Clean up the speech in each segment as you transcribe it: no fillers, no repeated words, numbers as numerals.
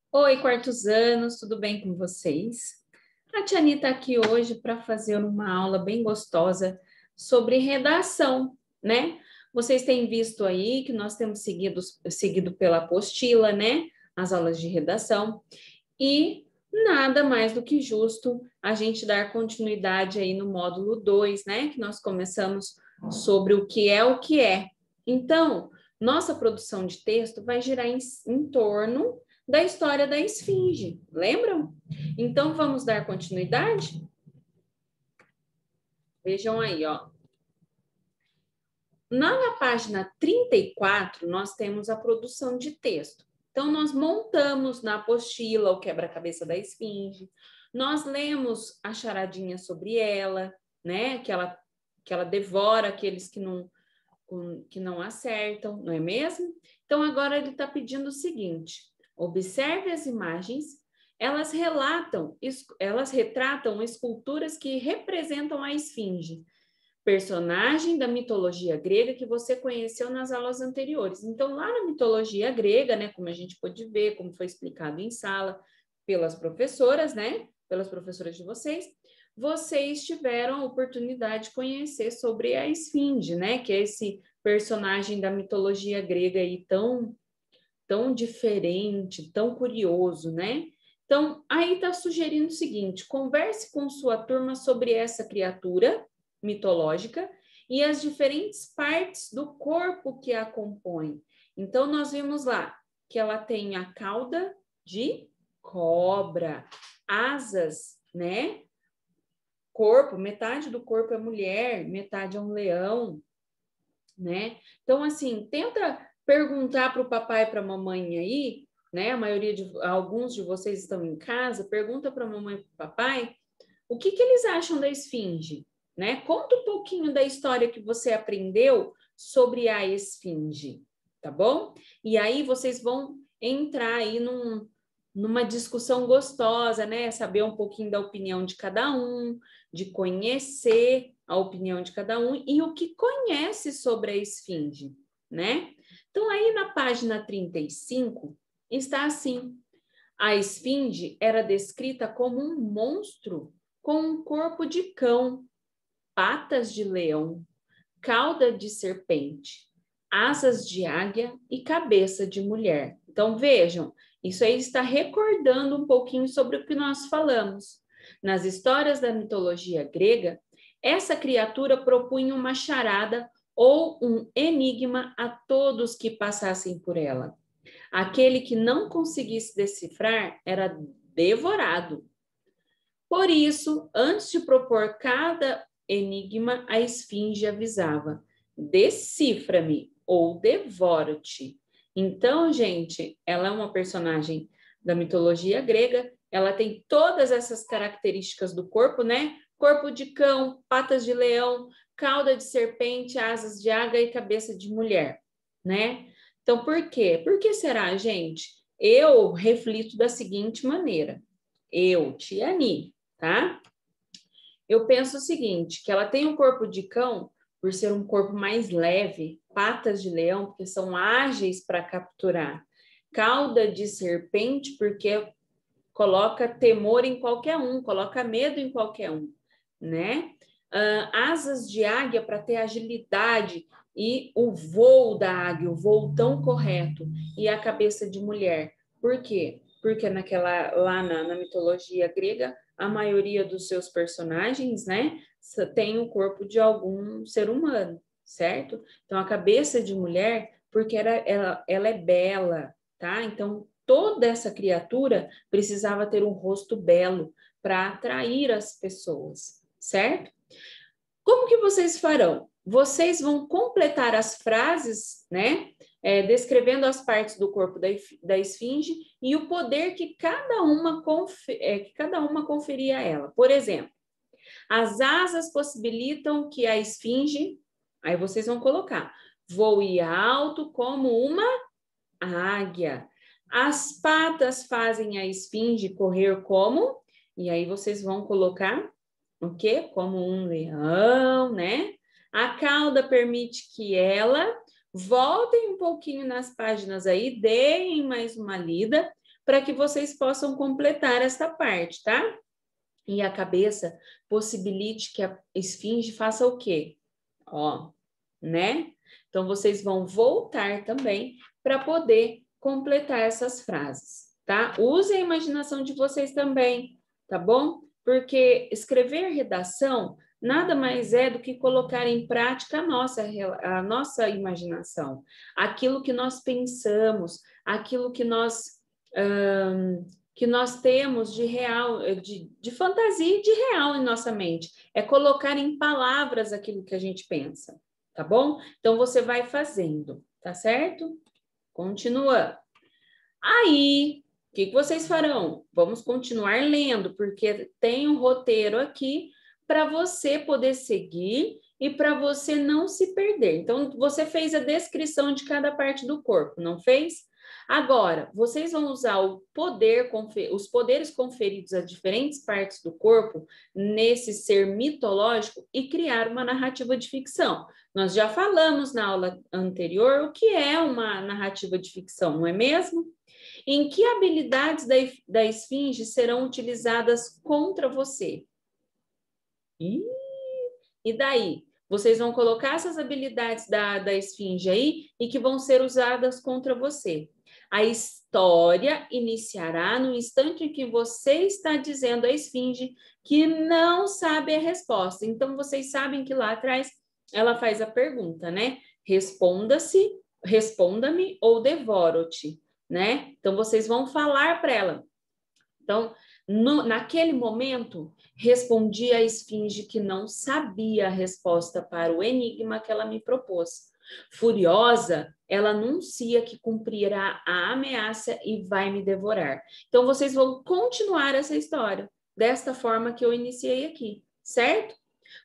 Oi, quartos anos, tudo bem com vocês? A Tiane está aqui hoje para fazer uma aula bem gostosa sobre redação, né? Vocês têm visto aí que nós temos seguido pela apostila, né? As aulas de redação, e nada mais do que justo a gente dar continuidade aí no módulo 2, né? Que nós começamos sobre o que é o que é. Então, nossa produção de texto vai girar em torno da história da esfinge, lembram? Então, vamos dar continuidade? Vejam aí, ó. Na página 34, nós temos a produção de texto. Então, nós montamos na apostila o quebra-cabeça da esfinge, nós lemos a charadinha sobre ela, né? Que ela devora aqueles que não acertam, não é mesmo? Então, agora ele está pedindo o seguinte: observe as imagens, elas retratam esculturas que representam a esfinge, personagem da mitologia grega que você conheceu nas aulas anteriores. Então, lá na mitologia grega, né, como a gente pôde ver, como foi explicado em sala pelas professoras, né, pelas professoras de vocês tiveram a oportunidade de conhecer sobre a esfinge, né, que é esse personagem da mitologia grega aí tão diferente, tão curioso, né? Então, aí está sugerindo o seguinte: converse com sua turma sobre essa criatura mitológica e as diferentes partes do corpo que a compõem. Então, nós vimos lá que ela tem a cauda de cobra, asas, né? Corpo, metade do corpo é mulher, metade é um leão, né? Então, assim, tenta perguntar para o papai e para a mamãe aí, né? Alguns de vocês estão em casa, pergunta para a mamãe e para o papai o que eles acham da esfinge, né? Conta um pouquinho da história que você aprendeu sobre a esfinge, tá bom? E aí vocês vão entrar aí numa discussão gostosa, né? Saber um pouquinho da opinião de cada um, de conhecer a opinião de cada um e o que conhece sobre a esfinge, né? Então, aí na página 35 está assim: a esfinge era descrita como um monstro com um corpo de cão, patas de leão, cauda de serpente, asas de águia e cabeça de mulher. Então, vejam, isso aí está recordando um pouquinho sobre o que nós falamos. Nas histórias da mitologia grega, essa criatura propunha uma charada ou um enigma a todos que passassem por ela. Aquele que não conseguisse decifrar era devorado. Por isso, antes de propor cada enigma, a esfinge avisava: decifra-me ou devoro-te. Então, gente, ela é uma personagem da mitologia grega, ela tem todas essas características do corpo, né? Corpo de cão, patas de leão, cauda de serpente, asas de águia e cabeça de mulher, né? Então, por quê? Por que será, gente? Eu reflito da seguinte maneira. Eu, Tiani, tá? Eu penso o seguinte, que ela tem um corpo de cão por ser um corpo mais leve, patas de leão porque são ágeis para capturar, cauda de serpente porque coloca temor em qualquer um, coloca medo em qualquer um, né? Asas de águia para ter agilidade e o voo da águia, o voo tão correto, e a cabeça de mulher. Por quê? Porque lá na mitologia grega, a maioria dos seus personagens, né, tem o corpo de algum ser humano, certo? Então, a cabeça de mulher, porque ela é bela, tá? Então, toda essa criatura precisava ter um rosto belo para atrair as pessoas, certo? Como que vocês farão? Vocês vão completar as frases, né? Descrevendo as partes do corpo da esfinge e o poder que cada uma conferia a ela. Por exemplo, as asas possibilitam que a esfinge, aí vocês vão colocar, voe alto como uma águia. As patas fazem a esfinge correr como, e aí vocês vão colocar o quê? Como um leão, né? A cauda permite que ela voltem um pouquinho nas páginas aí, deem mais uma lida, para que vocês possam completar esta parte, tá? E a cabeça possibilite que a esfinge faça o quê? Ó, né? Então, vocês vão voltar também para poder completar essas frases, tá? Usem a imaginação de vocês também, tá bom? Porque escrever redação nada mais é do que colocar em prática a nossa imaginação, aquilo que nós pensamos, aquilo que nós temos de real, de fantasia e de real em nossa mente. É colocar em palavras aquilo que a gente pensa, tá bom? Então, você vai fazendo, tá certo? Continua. Aí, o que vocês farão? Vamos continuar lendo, porque tem um roteiro aqui para você poder seguir e para você não se perder. Então, você fez a descrição de cada parte do corpo, não fez? Agora, vocês vão usar os poderes conferidos a diferentes partes do corpo nesse ser mitológico e criar uma narrativa de ficção. Nós já falamos na aula anterior o que é uma narrativa de ficção, não é mesmo? Em que habilidades da esfinge serão utilizadas contra você? E daí? Vocês vão colocar essas habilidades da esfinge aí e que vão ser usadas contra você. A história iniciará no instante em que você está dizendo à esfinge que não sabe a resposta. Então, vocês sabem que lá atrás ela faz a pergunta, né? Responda-me ou devoro-te, né? Então, vocês vão falar para ela. Então, naquele momento, respondi à esfinge que não sabia a resposta para o enigma que ela me propôs. Furiosa, ela anuncia que cumprirá a ameaça e vai me devorar. Então, vocês vão continuar essa história desta forma que eu iniciei aqui, certo?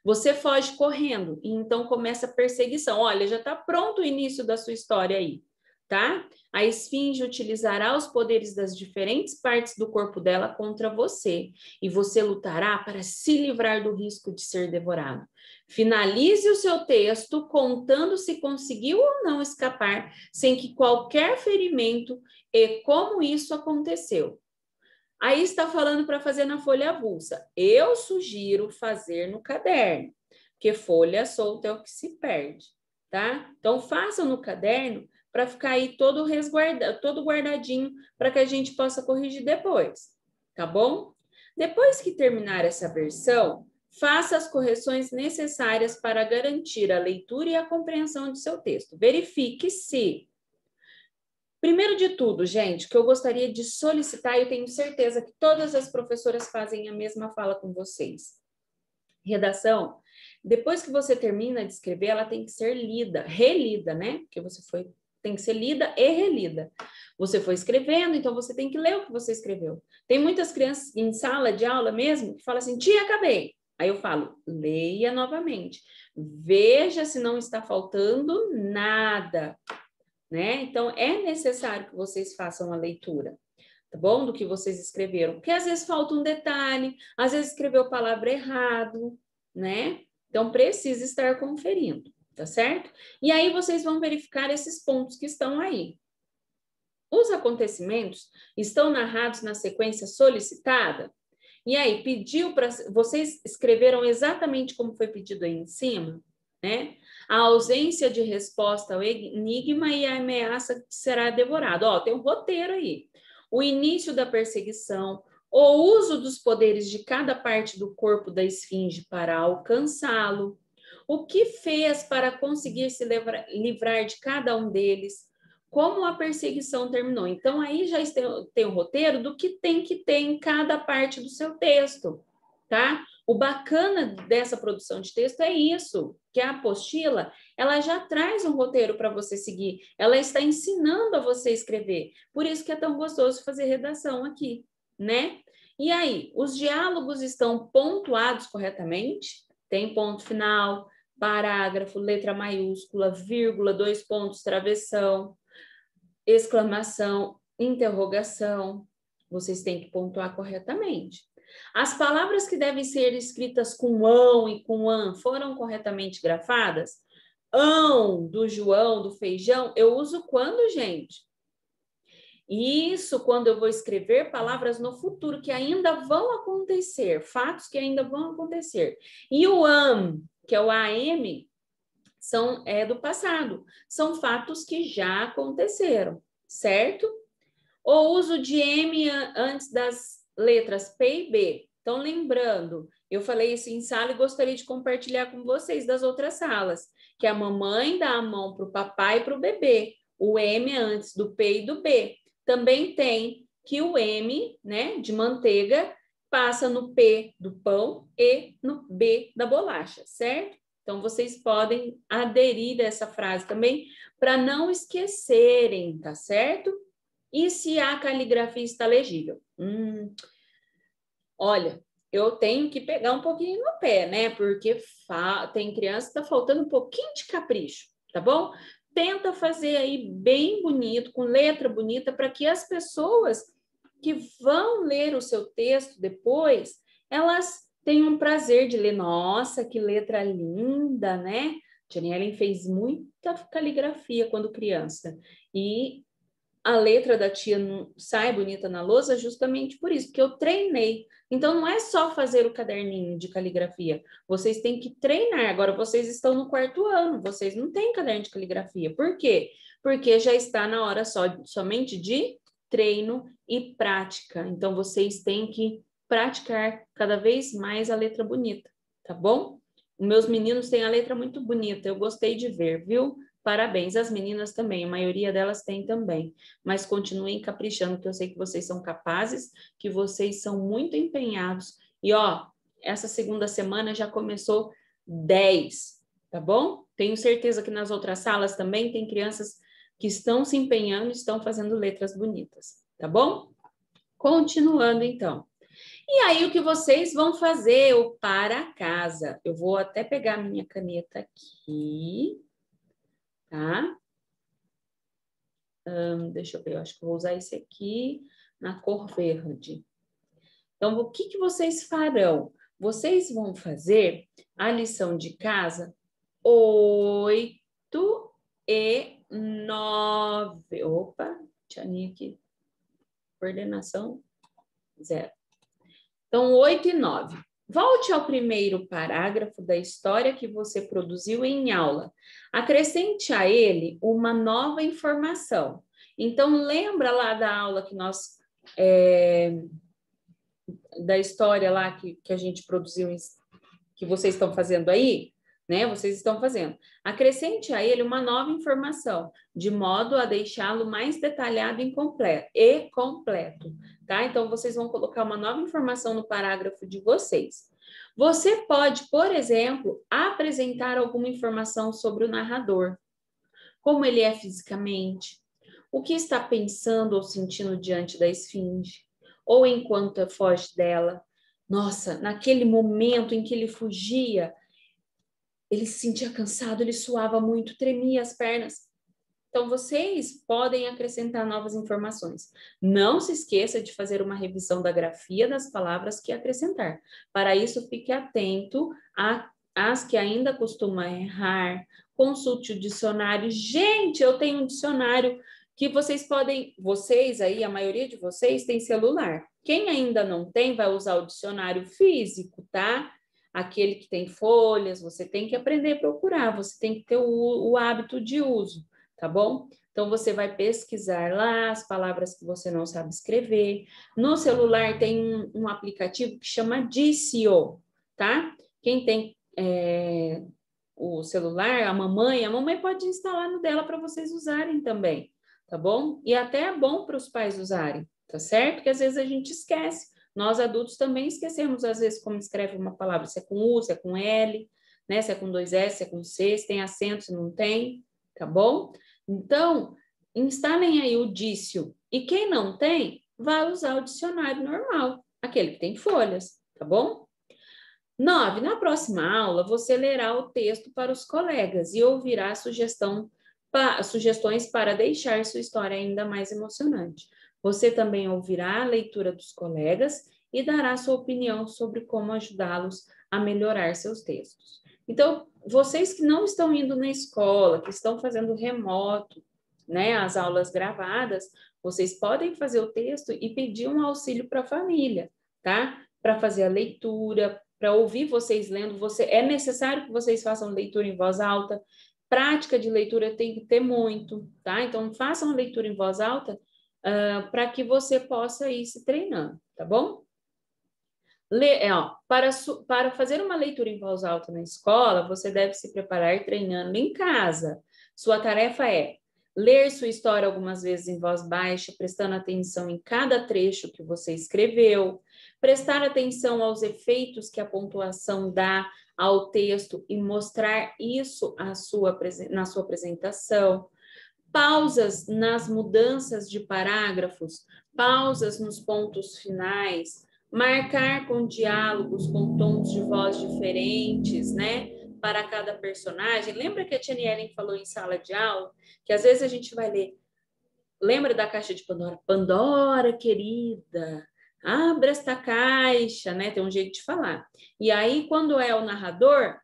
Você foge correndo e então começa a perseguição. Olha, já está pronto o início da sua história aí, tá? A esfinge utilizará os poderes das diferentes partes do corpo dela contra você e você lutará para se livrar do risco de ser devorado. Finalize o seu texto contando se conseguiu ou não escapar sem que qualquer ferimento e como isso aconteceu. Aí está falando para fazer na folha avulsa. Eu sugiro fazer no caderno, porque folha solta é o que se perde, tá? Então, façam no caderno para ficar aí todo guardadinho para que a gente possa corrigir depois, tá bom? Depois que terminar essa versão, faça as correções necessárias para garantir a leitura e a compreensão de seu texto. Verifique se... Primeiro de tudo, gente, que eu gostaria de solicitar, eu tenho certeza que todas as professoras fazem a mesma fala com vocês. Redação, depois que você termina de escrever, ela tem que ser lida, relida, né? Porque tem que ser lida e relida. Você foi escrevendo, então você tem que ler o que você escreveu. Tem muitas crianças em sala de aula mesmo que falam assim, tia, acabei. Aí eu falo, leia novamente. Veja se não está faltando nada. Né? Então, é necessário que vocês façam a leitura, tá bom? Do que vocês escreveram. Porque às vezes falta um detalhe, às vezes escreveu palavra errado, né? Então, precisa estar conferindo, tá certo? E aí, vocês vão verificar esses pontos que estão aí. Os acontecimentos estão narrados na sequência solicitada? E aí, pediu para... Vocês escreveram exatamente como foi pedido aí em cima? Né? A ausência de resposta ao enigma e a ameaça que será devorado. Ó, tem um roteiro aí. O início da perseguição, o uso dos poderes de cada parte do corpo da esfinge para alcançá-lo, o que fez para conseguir se livrar de cada um deles, como a perseguição terminou. Então, aí já tem o roteiro do que tem que ter em cada parte do seu texto, tá? O bacana dessa produção de texto é isso, que a apostila, ela já traz um roteiro para você seguir, ela está ensinando a você escrever, por isso que é tão gostoso fazer redação aqui, né? E aí, os diálogos estão pontuados corretamente? Tem ponto final, parágrafo, letra maiúscula, vírgula, 2 pontos, travessão, exclamação, interrogação, vocês têm que pontuar corretamente. As palavras que devem ser escritas com ão e com an foram corretamente grafadas? Ão, do João, do feijão, eu uso quando, gente? Isso quando eu vou escrever palavras no futuro que ainda vão acontecer, fatos que ainda vão acontecer. E o am, que é o am, é do passado. São fatos que já aconteceram, certo? O uso de M antes das letras P e B. Então, lembrando, eu falei isso em sala e gostaria de compartilhar com vocês das outras salas, que a mamãe dá a mão para o papai e para o bebê. O M antes do P e do B. Também tem que o M, né, de manteiga, passa no P do pão e no B da bolacha, certo? Então, vocês podem aderir a essa frase também para não esquecerem, tá certo? E se a caligrafia está legível? Olha, eu tenho que pegar um pouquinho no pé, né? Porque tem criança que está faltando um pouquinho de capricho, tá bom? Tenta fazer aí bem bonito, com letra bonita, para que as pessoas que vão ler o seu texto depois, elas tenham prazer de ler. Nossa, que letra linda, né? Jane Ellen fez muita caligrafia quando criança. E a letra da tia não sai bonita na lousa justamente por isso, porque eu treinei. Então, não é só fazer o caderninho de caligrafia. Vocês têm que treinar. Agora, vocês estão no 4º ano, vocês não têm caderno de caligrafia. Por quê? Porque já está na hora somente de treino e prática. Então, vocês têm que praticar cada vez mais a letra bonita, tá bom? Os meus meninos têm a letra muito bonita, eu gostei de ver, viu? Parabéns, as meninas também, a maioria delas tem também, mas continuem caprichando, que eu sei que vocês são capazes, que vocês são muito empenhados, e ó, essa segunda semana já começou 10, tá bom? Tenho certeza que nas outras salas também tem crianças que estão se empenhando e estão fazendo letras bonitas, tá bom? Continuando então. E aí, o que vocês vão fazer? O para casa. Eu vou até pegar a minha caneta aqui, tá? Deixa eu ver, eu acho que eu vou usar esse aqui na cor verde. Então, o que vocês farão? Vocês vão fazer a lição de casa 8 e 9. Opa, Tianinha aqui. Coordenação 0. Então, 8 e 9. Volte ao primeiro parágrafo da história que você produziu em aula. Acrescente a ele uma nova informação. Então, lembra lá da aula que nós... da história lá que a gente produziu, que vocês estão fazendo aí, né? Vocês estão fazendo. Acrescente a ele uma nova informação, de modo a deixá-lo mais detalhado e completo, tá? Então, vocês vão colocar uma nova informação no parágrafo de vocês. Você pode, por exemplo, apresentar alguma informação sobre o narrador, como ele é fisicamente, o que está pensando ou sentindo diante da esfinge, ou enquanto foge dela. Nossa, naquele momento em que ele fugia, ele se sentia cansado, ele suava muito, tremia as pernas. Então, vocês podem acrescentar novas informações. Não se esqueça de fazer uma revisão da grafia das palavras que acrescentar. Para isso, fique atento às que ainda costuma errar. Consulte o dicionário. Gente, eu tenho um dicionário que vocês podem... Vocês aí, a maioria de vocês tem celular. Quem ainda não tem, vai usar o dicionário físico, tá? Aquele que tem folhas, você tem que aprender a procurar, você tem que ter o hábito de uso, tá bom? Então, você vai pesquisar lá as palavras que você não sabe escrever. No celular tem um aplicativo que chama Dicio, tá? Quem tem o celular, a mamãe pode instalar no dela para vocês usarem também, tá bom? E até é bom para os pais usarem, tá certo? Porque às vezes a gente esquece. Nós adultos também esquecemos, às vezes, como escreve uma palavra, se é com U, se é com L, né? Se é com 2 S, se é com C, se tem acento, se não tem, tá bom? Então, instalem aí o Dício. E quem não tem, vai usar o dicionário normal, aquele que tem folhas, tá bom? 9. Na próxima aula, você lerá o texto para os colegas e ouvirá sugestões para deixar sua história ainda mais emocionante. Você também ouvirá a leitura dos colegas e dará sua opinião sobre como ajudá-los a melhorar seus textos. Então, vocês que não estão indo na escola, que estão fazendo remoto, né, as aulas gravadas, vocês podem fazer o texto e pedir um auxílio para a família, tá? Para fazer a leitura, para ouvir vocês lendo. É necessário que vocês façam leitura em voz alta. Prática de leitura tem que ter muito, tá? Então, façam leitura em voz alta para que você possa ir se treinando, tá bom? Para fazer uma leitura em voz alta na escola, você deve se preparar treinando em casa. Sua tarefa é ler sua história algumas vezes em voz baixa, prestando atenção em cada trecho que você escreveu, prestar atenção aos efeitos que a pontuação dá ao texto e mostrar isso na sua apresentação. Pausas nas mudanças de parágrafos, pausas nos pontos finais, marcar com diálogos com tons de voz diferentes, né? Para cada personagem. Lembra que a Tia Ellen falou em sala de aula que às vezes a gente vai ler. Lembra da caixa de Pandora? Pandora, querida, abra esta caixa, né? Tem um jeito de falar. E aí, quando é o narrador,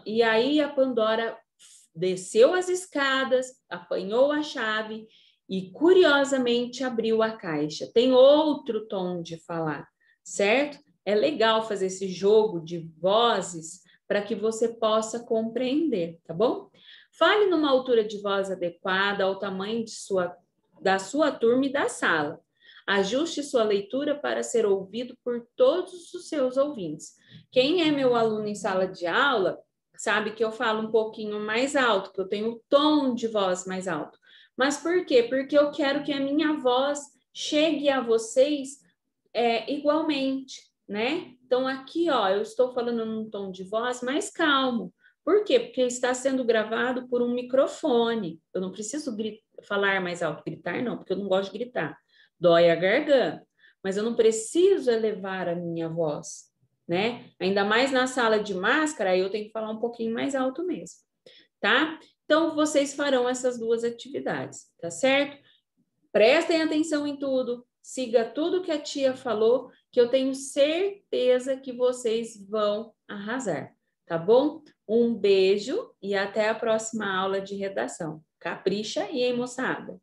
e aí a Pandora desceu as escadas, apanhou a chave e, curiosamente, abriu a caixa. Tem outro tom de falar, certo? É legal fazer esse jogo de vozes para que você possa compreender, tá bom? Fale numa altura de voz adequada ao tamanho da sua turma e da sala. Ajuste sua leitura para ser ouvido por todos os seus ouvintes. Quem é meu aluno em sala de aula sabe que eu falo um pouquinho mais alto, que eu tenho o tom de voz mais alto. Mas por quê? Porque eu quero que a minha voz chegue a vocês igualmente, né? Então, aqui, ó, eu estou falando num tom de voz mais calmo. Por quê? Porque está sendo gravado por um microfone. Eu não preciso falar mais alto, gritar não, porque eu não gosto de gritar. Dói a garganta. Mas eu não preciso elevar a minha voz, né? Ainda mais na sala de máscara, aí eu tenho que falar um pouquinho mais alto mesmo, tá? Então, vocês farão essas duas atividades, tá certo? Prestem atenção em tudo, siga tudo que a tia falou, que eu tenho certeza que vocês vão arrasar, tá bom? Um beijo e até a próxima aula de redação. Capricha e aí, moçada!